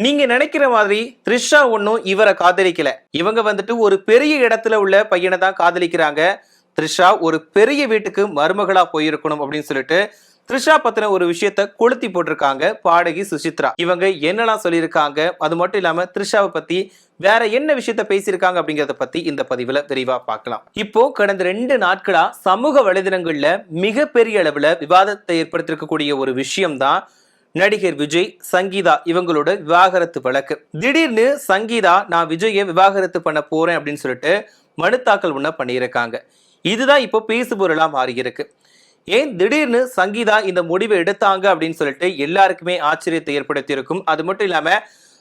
நீங்க நினைக்கிற மாதிரி த்ரிஷா ஒன்னும் இவரை காதலிக்கல. இவங்க வந்துட்டு ஒரு பெரிய இடத்துல உள்ள பையனை தான் காதலிக்கிறாங்க. த்ரிஷா ஒரு பெரிய வீட்டுக்கு மருமகளா போயிருக்கணும் அப்படின்னு சொல்லிட்டு த்ரிஷா பத்தின ஒரு விஷயத்த கொளுத்தி போட்டிருக்காங்க பாடகி சுசித்ரா. இவங்க என்னெல்லாம் சொல்லியிருக்காங்க, அது மட்டும் இல்லாம த்ரிஷாவை பத்தி வேற என்ன விஷயத்த பேசியிருக்காங்க அப்படிங்கறத பத்தி இந்த பதிவுல விரிவா பார்க்கலாம். இப்போ கடந்த 2 நாட்களா சமூக வலைதளங்கள்ல மிகப்பெரிய அளவுல விவாதத்தை ஏற்படுத்திருக்கக்கூடிய ஒரு விஷயம் தான் நடிகர் விஜய் சங்கீதா இவங்களோட விவாகரத்து வழக்கு. திடீர்னு சங்கீதா நான் விஜயை விவாகரத்து பண்ண போறேன் அப்படின்னு சொல்லிட்டு மனு தாக்கல் ஒண்ண பண்ணியிருக்காங்க. இதுதான் இப்போ பேசுபொருளா மாறி இருக்கு. ஏன் திடீர்னு சங்கீதா இந்த முடிவை எடுத்தாங்க அப்படின்னு சொல்லிட்டு எல்லாருக்குமே ஆச்சரியத்தை ஏற்படுத்தி இருக்கும். அது மட்டும் இல்லாம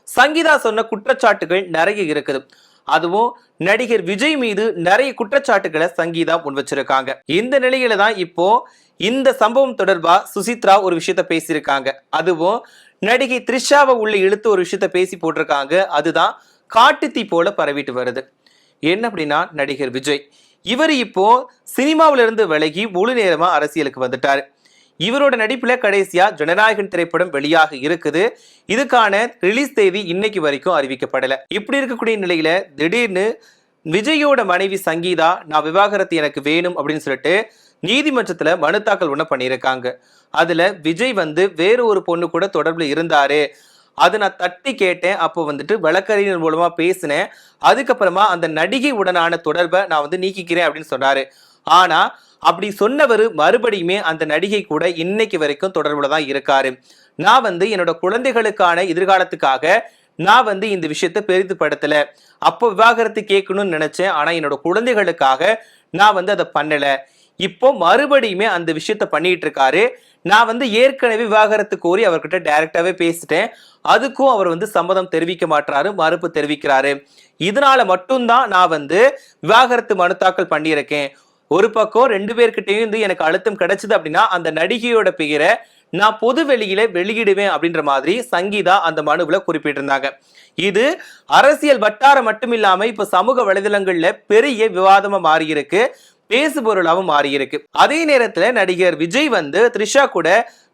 சங்கீதா சொன்ன குற்றச்சாட்டுகள் நிறைய இருக்குது. அதுவும் நடிகர் விஜய் மீது நிறைய குற்றச்சாட்டுகளை சங்கீதா முன் வச்சிருக்காங்க. இந்த நிலையில தான் இப்போ இந்த சம்பவம் தொடர்பா சுசித்ரா ஒரு விஷயத்த பேசியிருக்காங்க. அதுவும் நடிகை த்ரிஷாவை உள்ள இழுத்து ஒரு விஷயத்த பேசி போட்டிருக்காங்க. அதுதான் காட்டுத்தீ போல பரவிட்டு வருது. என்ன அப்படின்னா, நடிகர் விஜய் இவர் இப்போ சினிமாவில இருந்து விலகி முழு நேரமா அரசியலுக்கு வந்துட்டாரு. இவரோட நடிப்புல கடைசியா ஜனநாயகன் திரைப்படம் வெளியாக இருக்குது. இதுக்கான ரிலீஸ் தேதி இன்னைக்கு வரைக்கும் அறிவிக்கப்படல. இப்படி இருக்கக்கூடிய நிலையில திடீர்னு விஜயோட மனைவி சங்கீதா நான் விவாகரத்து எனக்கு வேணும் அப்படின்னு சொல்லிட்டு நீதிமன்றத்துல மனு தாக்கல் ஒண்ணு பண்ணியிருக்காங்க. அதுல விஜய் வேற ஒரு பொண்ணு கூட தொடர்புல இருந்தாரு, அது நான் தட்டி கேட்டேன், அப்போ வழக்கறிஞர் மூலமா பேசினேன், அதுக்கப்புறமா அந்த நடிகை உடனான தொடர்பை நான் நீக்கிக்கிறேன் அப்படின்னு சொன்னாரு. ஆனா அப்படி சொன்னவர் மறுபடியுமே அந்த நடிகை கூட இன்னைக்கு வரைக்கும் தொடர்புல தான் இருக்காரு. நான் என்னோட குழந்தைகளுக்கான எதிர்காலத்துக்காக நான் இந்த விஷயத்த பெரிதுபடுத்தல. அப்போ விவாகரத்து கேட்கணும்னு நினைச்சேன், ஆனா என்னோட குழந்தைகளுக்காக நான் அதை பண்ணல. இப்போ மறுபடியுமே அந்த விஷயத்த பண்ணிட்டு இருக்காரு. நான் ஏற்கனவே விவாகரத்து கோரி அவர்கிட்ட டைரக்டாவே பேசிட்டேன், அதுக்கும் அவர் சம்மதம் தெரிவிக்க மாட்டாரு, மறுப்பு தெரிவிக்கிறாரு. இதனால மட்டும்தான் நான் விவாகரத்து மனு தாக்கல் பண்ணியிருக்கேன். ஒரு பக்கம் 2 பேர்கிட்டையும் எனக்கு அழுத்தம் கிடைச்சது அப்படின்னா அந்த நடிகையோட பெயரை நான் பொது வெளியில வெளியிடுவேன் அப்படின்ற மாதிரி சங்கீதா அந்த மனுவுல குறிப்பிட்டிருந்தாங்க. இது அரசியல் வட்டாரம் மட்டும் இல்லாம இப்ப சமூக வலைதளங்கள்ல பெரிய விவாதமா மாறி இருக்கு, பேசுபொருளாவும் மாறி இருக்கு. அதே நேரத்துல நடிகர் விஜய் த்ரிஷா கூட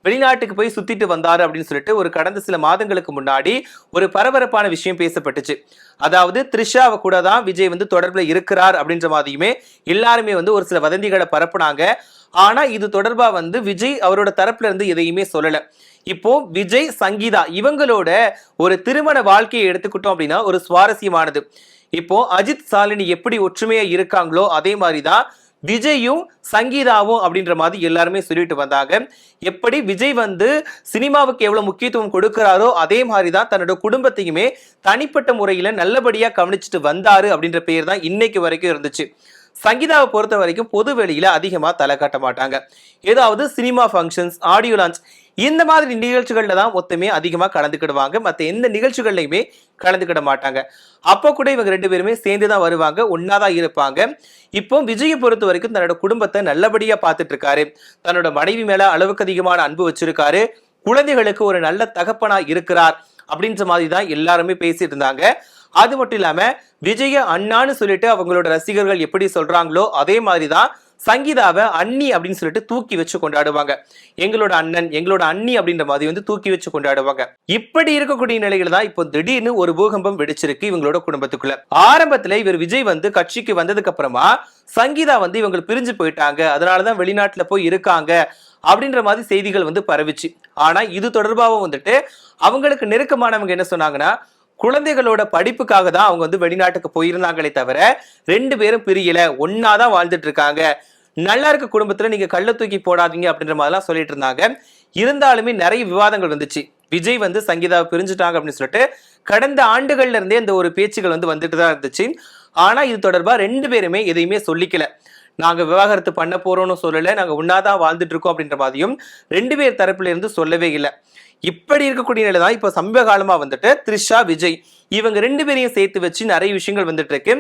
வெளிநாட்டுக்கு போய் சுத்திட்டு வந்தாரு அப்படின்னு சொல்லிட்டு ஒரு கடந்த சில மாதங்களுக்கு முன்னாடி ஒரு பரபரப்பான விஷயம் பேசப்பட்டுச்சு. அதாவது த்ரிஷாவை கூட தான் விஜய் தொடர்புல இருக்கிறார் அப்படின்ற மாதிரியுமே எல்லாருமே ஒரு சில வதந்திகளை பரப்புனாங்க. ஆனா இது தொடர்பா விஜய் அவரோட தரப்புல இருந்து எதையுமே சொல்லல. இப்போ விஜய் சங்கீதா இவங்களோட ஒரு திருமண வாழ்க்கையை எடுத்துக்கிட்டோம் அப்படின்னா ஒரு சுவாரஸ்யமானது. இப்போ அஜித் சாலினி எப்படி ஒற்றுமையா இருக்காங்களோ அதே மாதிரிதான் விஜயும் சங்கீதாவும் அப்படின்ற மாதிரி எல்லாருமே சொல்லிட்டு வந்தாங்க. எப்படி விஜய் சினிமாவுக்கு எவ்வளவு முக்கியத்துவம் கொடுக்கிறாரோ அதே மாதிரிதான் தன்னோட குடும்பத்தையுமே தனிப்பட்ட முறையில நல்லபடியா கவனிச்சுட்டு வந்தாரு அப்படின்ற பேர் தான் இன்னைக்கு வரைக்கும் இருந்துச்சு. சங்கீதாவை பொறுத்த வரைக்கும் பொது வெளியில அதிகமா தலை காட்ட மாட்டாங்க. ஏதாவது சினிமா ஃபங்க்ஷன்ஸ், ஆடியோ லான்ச் இந்த மாதிரி நிகழ்ச்சிகள்ல தான் மொத்தமே அதிகமா கலந்துக்கிடுவாங்க. மற்ற எந்த நிகழ்ச்சிகள்லையுமே கலந்துக்கிட மாட்டாங்க. அப்போ கூட இவங்க 2 பேருமே சேர்ந்துதான் வருவாங்க, ஒன்னாதான் இருப்பாங்க. இப்போ விஜயை பொறுத்த வரைக்கும் தன்னோட குடும்பத்தை நல்லபடியா பார்த்துட்டு இருக்காரு. தன்னோட மனைவி மேல அளவுக்கு அதிகமான அன்பு வச்சிருக்காரு. குழந்தைகளுக்கு ஒரு நல்ல தகப்பனா இருக்கிறார் அப்படின்ற மாதிரி தான் எல்லாருமே பேசிட்டு இருந்தாங்க. அது மட்டும் இல்லாம விஜய அண்ணான்னு சொல்லிட்டு அவங்களோட ரசிகர்கள் எப்படி சொல்றாங்களோ அதே மாதிரிதான் சங்கீதாவை அண்ணி அப்படின்னு சொல்லிட்டு தூக்கி வச்சு கொண்டாடுவாங்க. எங்களோட அண்ணன், எங்களோட அண்ணி அப்படின்ற மாதிரி தூக்கி வச்சு கொண்டாடுவாங்க. இப்படி இருக்கக்கூடிய நிலையில தான் இப்போ திடீர்னு ஒரு பூகம்பம் வெடிச்சிருக்கு இவங்களோட குடும்பத்துக்குள்ள. ஆரம்பத்துல இவர் விஜய் கட்சிக்கு வந்ததுக்கு அப்புறமா சங்கீதா இவங்க பிரிஞ்சு போயிட்டாங்க, அதனாலதான் வெளிநாட்டுல போய் இருக்காங்க அப்படின்ற மாதிரி செய்திகள் பரவிச்சு. ஆனா இது தொடர்பாக அவங்களுக்கு நெருக்கமானவங்க என்ன சொன்னாங்கன்னா, குழந்தைகளோட படிப்புக்காக தான் அவங்க வெளிநாட்டுக்கு போயிருந்தாங்களே தவிர 2 பேரும் பிரியல, ஒன்னாதான் வாழ்ந்துட்டு இருக்காங்க. நல்லா இருக்க குடும்பத்துல நீங்க கள்ள தூக்கி போடாதீங்க அப்படின்ற மாதிரிலாம் சொல்லிட்டு இருந்தாங்க. இருந்தாலுமே நிறைய விவாதங்கள் வந்துச்சு. விஜய் சங்கீதாவை பிரிஞ்சுட்டாங்க அப்படின்னு சொல்லிட்டு கடந்த ஆண்டுகள்ல இருந்தே இந்த ஒரு பேச்சுகள் வந்துட்டு தான் இருந்துச்சு. ஆனா இது தொடர்பா 2 பேருமே எதையுமே சொல்லிக்கல. நாங்க விவாகரத்து பண்ண போறோம்னு சொல்லல, நாங்க ஒன்னாதான் வாழ்ந்துட்டு இருக்கோம் அப்படின்ற மாதிரியும் 2 பேர் தரப்புல இருந்து சொல்லவே இல்லை. இப்படி இருக்கக்கூடிய நிலை தான் இப்ப சமீப காலமா த்ரிஷா விஜய் இவங்க 2 பேரையும் சேர்த்து வச்சு நிறைய விஷயங்கள் இருக்கு.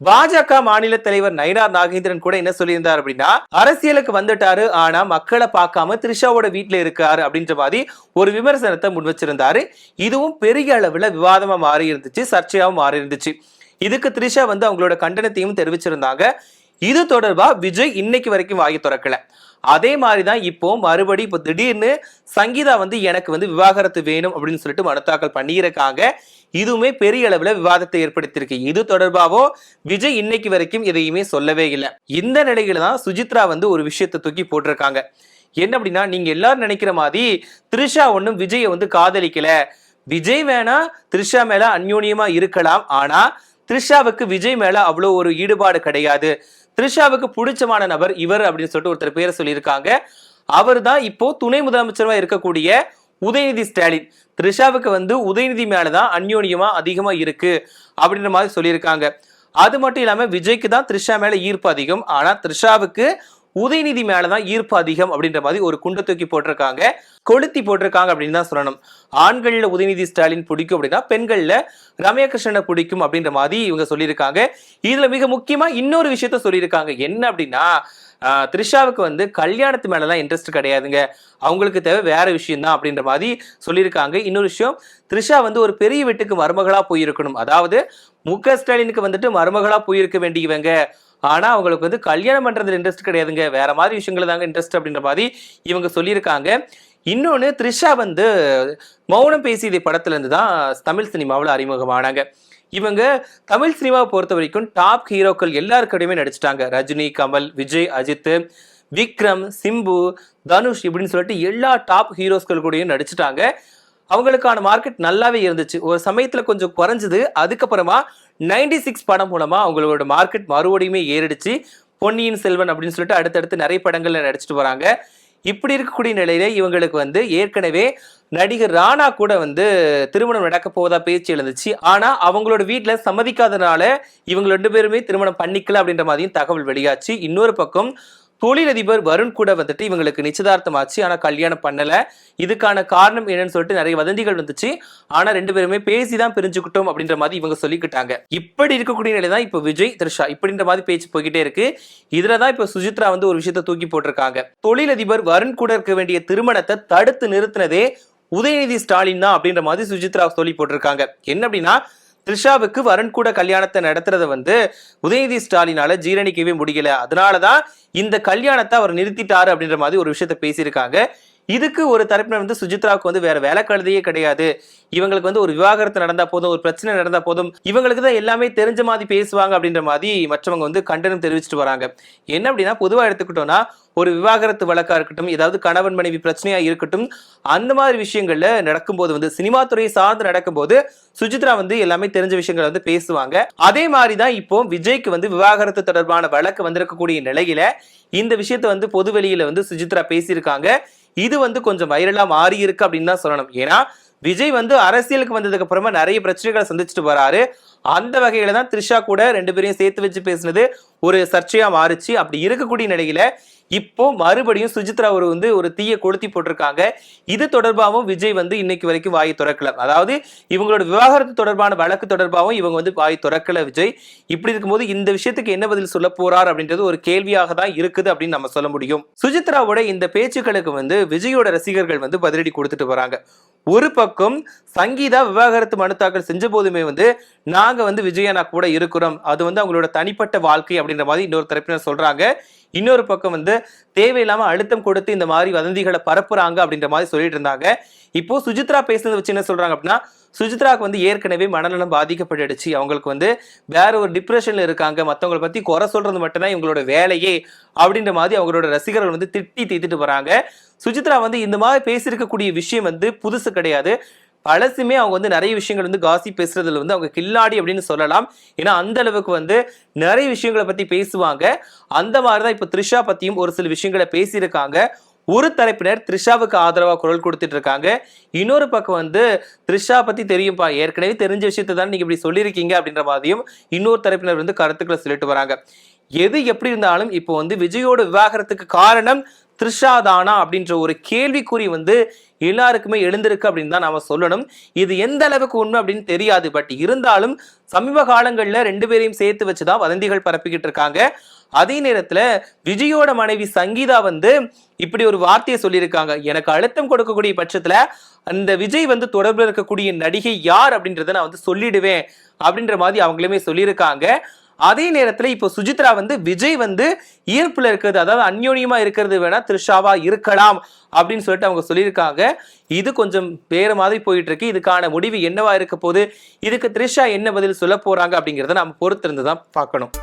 பாஜக மாநில தலைவர் நயினார் நாகேந்திரன் கூட என்ன சொல்லியிருந்தார் அப்படின்னா, அரசியலுக்கு வந்துட்டாரு ஆனா மக்களை பார்க்காம த்ரிஷாவோட வீட்டுல இருக்காரு அப்படின்ற மாதிரி ஒரு விமர்சனத்தை முன் வச்சிருந்தாரு. இதுவும் பெரிய அளவுல விவாதமா மாறி இருந்துச்சு, சர்ச்சையாவும் மாறி இருந்துச்சு. இதுக்கு த்ரிஷா அவங்களோட கண்டனத்தையும் தெரிவிச்சிருந்தாங்க. இது தொடர்பா விஜய் இன்னைக்கு வரைக்கும் வாங்கி திறக்கல. அதே மாதிரிதான் இப்போ மறுபடி இப்போ திடீர்னு சங்கீதா வந்து எனக்கு வந்து விவாகரத்து வேணும் அப்படின்னு சொல்லிட்டு மனு தாக்கல் பண்ணியிருக்காங்க. இதுவுமே பெரிய அளவுல விவாதத்தை ஏற்படுத்தியிருக்கு. இது தொடர்பாவோ விஜய் இன்னைக்கு வரைக்கும் எதையுமே சொல்லவே இல்லை. இந்த நிலையில தான் சுஜித்ரா வந்து ஒரு விஷயத்தை தூக்கி போட்டிருக்காங்க. என்ன அப்படின்னா, நீங்க எல்லாரும் நினைக்கிற மாதிரி த்ரிஷா ஒன்னும் விஜயை வந்து காதலிக்கல. விஜய் வேணா த்ரிஷா மேல அந்யோன்யமா இருக்கலாம். ஆனா த்ரிஷாவுக்கு விஜய் மேல அவ்வளவு ஒரு ஈடுபாடு கிடையாது. த்ரிஷாவுக்கு பிடிச்சமான நபர் இவர் அப்படின்னு சொல்லிட்டு ஒருத்தர் பேரை சொல்லியிருக்காங்க. அவர் தான் இப்போ துணை முதலமைச்சரா இருக்கக்கூடிய உதயநிதி ஸ்டாலின். த்ரிஷாவுக்கு வந்து உதயநிதி மேலதான் அந்யோன்யமா அதிகமா இருக்கு அப்படின்ற மாதிரி சொல்லியிருக்காங்க. அது மட்டும் இல்லாம விஜய்க்கு தான் த்ரிஷா மேல ஈர்ப்பு அதிகம். ஆனா த்ரிஷாவுக்கு உதயநிதி மேலதான் ஈர்ப்பு அதிகம் அப்படின்ற மாதிரி ஒரு குண்டை தூக்கி போட்டிருக்காங்க, கொளுத்தி போட்டிருக்காங்க அப்படின்னு தான் சொல்லணும். ஆண்கள்ல உதயநிதி ஸ்டாலின் பிடிக்கும் அப்படின்னா பெண்கள்ல ரம்யா கிருஷ்ணனை பிடிக்கும் அப்படின்ற மாதிரி இவங்க சொல்லியிருக்காங்க. இதுல மிக முக்கியமா இன்னொரு விஷயத்த சொல்லியிருக்காங்க. என்ன அப்படின்னா, த்ரிஷாவுக்கு வந்து கல்யாணத்து மேலலாம் இன்ட்ரெஸ்ட் கிடையாதுங்க, அவங்களுக்கு தேவை வேற விஷயம் தான் அப்படின்ற மாதிரி சொல்லியிருக்காங்க. இன்னொரு விஷயம், த்ரிஷா வந்து ஒரு பெரிய வீட்டுக்கு மருமகளா போயிருக்கணும். அதாவது முக ஸ்டாலினுக்கு வந்துட்டு மருமகளா போயிருக்க வேண்டியவங்க, ஆனா அவங்களுக்கு வந்து கல்யாணம் பண்றதுல இன்ட்ரெஸ்ட் கிடையாதுங்க, வேற மாதிரி விஷயங்கள் தாங்க இன்ட்ரெஸ்ட் அப்படின்ற மாதிரி இவங்க சொல்லியிருக்காங்க. இன்னொன்னு, த்ரிஷா வந்து மௌனம் பேசியதை படத்துல இருந்து தான் தமிழ் சினிமாவில் அறிமுகமானாங்க. இவங்க தமிழ் சினிமாவை பொறுத்த வரைக்கும் டாப் ஹீரோக்கள் எல்லாருக்கூடயுமே நடிச்சிட்டாங்க. ரஜினி, கமல், விஜய், அஜித், விக்ரம், சிம்பு, தனுஷ் இப்படின்னு சொல்லிட்டு எல்லா டாப் ஹீரோஸ்கள் கூடயும் நடிச்சிட்டாங்க. அவங்களுக்கான மார்க்கெட் நல்லாவே இருந்துச்சு. ஒரு சமயத்துல கொஞ்சம் குறைஞ்சது. அதுக்கப்புறமா 96 படம் மூலமா அவங்களோட மார்க்கெட் மறுபடியுமே ஏறிடுச்சு. பொன்னியின் செல்வன் அப்படின்னு சொல்லிட்டு அடுத்தடுத்து நிறைய படங்கள்ல நடிச்சிட்டு வராங்க. இப்படி இருக்கக்கூடிய நிலையில இவங்களுக்கு வந்து ஏற்கனவே நடிகர் ராணா கூட வந்து திருமணம் நடக்க போவதா பேச்சு எழுந்துச்சு. ஆனா அவங்களோட வீட்டுல சம்மதிக்காதனால இவங்க 2 பேருமே திருமணம் பண்ணிக்கல அப்படின்ற மாதிரியும் தகவல் வெளியாச்சு. இன்னொரு பக்கம் தொழிலதிபர் வருண் கூட வந்துட்டு இவங்களுக்கு நிச்சயதார்த்தம் ஆச்சு, ஆனா கல்யாணம் பண்ணல. இதுக்கான காரணம் என்னன்னு சொல்லிட்டு நிறைய வதந்திகள் வந்துச்சு. ஆனா 2 பேருமே பேசிதான் பிரிஞ்சுக்கிட்டோம் அப்படின்ற மாதிரி இவங்க சொல்லிக்கிட்டாங்க. இப்படி இருக்கக்கூடிய நிலைதான் இப்ப விஜய், த்ரிஷா இப்படின்ற மாதிரி பேச்சு போய்கிட்டே இருக்கு. இதுலதான் இப்ப சுஜித்ரா வந்து ஒரு விஷயத்த தூக்கி போட்டிருக்காங்க. தொழிலதிபர் வருண் கூட இருக்க வேண்டிய திருமணத்தை தடுத்து நிறுத்தினதே உதயநிதி ஸ்டாலின் தான் அப்படின்ற மாதிரி சுஜித்ரா சொல்லி போட்டிருக்காங்க. என்ன அப்படின்னா, த்ரிஷாவுக்கு வருண் கூட கல்யாணத்தை நடத்துறத வந்து உதயநிதி ஸ்டாலினால ஜீரணிக்கவே முடியல, அதனாலதான் இந்த கல்யாணத்தை அவர் நிறுத்திட்டாரு அப்படின்ற மாதிரி ஒரு விஷயத்த பேசியிருக்காங்க. இதுக்கு ஒரு தரப்பினர் வந்து சுஜித்ராவுக்கு வந்து வேற வேலை கழுதையே கிடையாது, இவங்களுக்கு வந்து ஒரு விவாகரத்து நடந்தா போதும், ஒரு பிரச்சனை நடந்தா போதும், இவங்களுக்கு தான் எல்லாமே தெரிஞ்ச மாதிரி பேசுவாங்க அப்படின்ற மாதிரி மற்றவங்க வந்து கண்டனம் தெரிவிச்சுட்டு வராங்க. என்ன அப்படின்னா, பொதுவா எடுத்துக்கிட்டோம்னா ஒரு விவாகரத்து வழக்கா இருக்கட்டும், ஏதாவது கணவன் மனைவி பிரச்சனையா இருக்கட்டும், அந்த மாதிரி விஷயங்கள்ல நடக்கும்போது வந்து சினிமா துறையை சார்ந்து நடக்கும்போது சுஜித்ரா வந்து எல்லாமே தெரிஞ்ச விஷயங்களை வந்து பேசுவாங்க. அதே மாதிரிதான் இப்போ விஜய்க்கு வந்து விவாகரத்து தொடர்பான வழக்கு வந்திருக்கக்கூடிய நிலையில இந்த விஷயத்த வந்து பொது வெளியில வந்து சுஜித்ரா பேசியிருக்காங்க. இது வந்து கொஞ்சம் வைரலா மாறி இருக்கு அப்படின்னு தான் சொல்லணும். ஏன்னா விஜய் வந்து அரசியலுக்கு வந்ததுக்கு அப்புறமா நிறைய பிரச்சனைகளை சந்திச்சுட்டு வராரு. அந்த வகையில தான் த்ரிஷா கூட 2 பேரையும் சேர்த்து வச்சு பேசினது ஒரு சர்ச்சையா மாறுச்சு. அப்படி இருக்கக்கூடிய நிலையில இப்போ மறுபடியும் சுஜித்ரா ஒரு தீய கொளுத்தி போட்டிருக்காங்க. இது தொடர்பாகவும் விஜய் வந்து இன்னைக்கு வரைக்கும் வாய் திறக்கல. அதாவது இவங்களோட விவாகரத்து தொடர்பான வழக்கு தொடர்பாகவும் இவங்க வந்து வாய் திறக்கல விஜய். இப்படி இருக்கும்போது இந்த விஷயத்துக்கு என்ன பதில் சொல்ல போறார் அப்படின்றது ஒரு கேள்வியாக தான் இருக்குது அப்படின்னு நம்ம சொல்ல முடியும். சுஜித்ராவோட இந்த பேச்சுக்களுக்கு வந்து விஜயோட ரசிகர்கள் வந்து பதிலடி கொடுத்துட்டு வராங்க. ஒரு பக்கம் சங்கீதா விவாகரத்து மனு தாக்கல் செஞ்ச போதுமே வந்து நாங்க வந்து விஜயனா கூட இருக்கிறோம், அது வந்து அவங்களோட தனிப்பட்ட வாழ்க்கை அப்படின்ற மாதிரி இன்னொரு தரப்பினர் சொல்றாங்க. இன்னொரு பக்கம் வந்து தேவையில்லாம அழுத்தம் கொடுத்து இந்த மாதிரி வதந்திகளை பரப்புறாங்க அப்படின்ற மாதிரி சொல்லிட்டு இருந்தாங்க. இப்போ சுஜித்ரா பேசுனதை வச்சு என்ன சொல்றாங்க அப்படின்னா, சுஜித்ராவுக்கு வந்து ஏற்கனவே மனநலம் பாதிக்கப்பட்டுடுச்சு, அவங்களுக்கு வந்து வேற ஒரு டிப்ரெஷன்ல இருக்காங்க, மற்றவங்களை பத்தி குறை சொல்றது மட்டும்தான் இவங்களோட வேலையே அப்படின்ற மாதிரி அவங்களோட ரசிகர்கள் வந்து திட்டி தீத்துட்டு வராங்க. சுஜித்ரா வந்து இந்த மாதிரி பேசியிருக்கக்கூடிய விஷயம் வந்து புதுசு கிடையாது. பழசுமே அவங்க வந்து நிறைய விஷயங்கள் வந்து காசி பேசுறதுல வந்து அவங்க கில்லாடி அப்படின்னு சொல்லலாம். ஏன்னா அந்த அளவுக்கு வந்து நிறைய விஷயங்களை பத்தி பேசுவாங்க. அந்த மாதிரிதான் இப்ப த்ரிஷா பத்தியும் ஒரு சில விஷயங்களை பேசியிருக்காங்க. ஒரு தரப்பினர் த்ரிஷாவுக்கு ஆதரவா குரல் கொடுத்துட்டு இருக்காங்க. இன்னொரு பக்கம் வந்து த்ரிஷா பத்தி தெரியும்பா, ஏற்கனவே தெரிஞ்ச விஷயத்தை தான் நீங்க இப்படி சொல்லியிருக்கீங்க அப்படின்ற மாதிரியும் இன்னொரு தரப்பினர் வந்து கருத்துக்களை சொல்லிட்டு வராங்க. எது எப்படி இருந்தாலும் இப்போ வந்து விஜயோட விவாகரத்துக்கு காரணம் த்ரிஷா தானா அப்படின்ற ஒரு கேள்விக்குறி வந்து எல்லாருக்குமே எழுந்திருக்கு அப்படின்னு தான் நாம சொல்லணும். இது எந்த அளவுக்கு உண்மை அப்படின்னு தெரியாது. பட் இருந்தாலும் சமீப காலங்கள்ல 2 பேரையும் சேர்த்து வச்சுதான் வதந்திகள் பரப்பிக்கிட்டு இருக்காங்க. அதே நேரத்துல விஜயோட மனைவி சங்கீதா வந்து இப்படி ஒரு வார்த்தையை சொல்லியிருக்காங்க, எனக்கு அழுத்தம் கொடுக்கக்கூடிய பட்சத்துல அந்த விஜய் வந்து தொடர்பில் இருக்கக்கூடிய நடிகை யார் அப்படின்றத நான் வந்து சொல்லிடுவேன் அப்படின்ற மாதிரி அவங்களுமே சொல்லியிருக்காங்க. அதே நேரத்துல இப்போ சுஜித்ரா வந்து விஜய் வந்து ஈர்ப்புல இருக்கிறது, அதாவது அந்யோன்யமா இருக்கிறது வேணா த்ரிஷாவா இருக்கலாம் அப்படின்னு சொல்லிட்டு அவங்க சொல்லியிருக்காங்க. இது கொஞ்சம் வேற மாதிரி போயிட்டு இருக்கு. இதுக்கான முடிவு என்னவா இருக்க போது, இதுக்கு த்ரிஷா என்ன பதில் சொல்ல போறாங்க அப்படிங்கறத நாம பொறுத்திருந்து தான் பார்க்கணும்.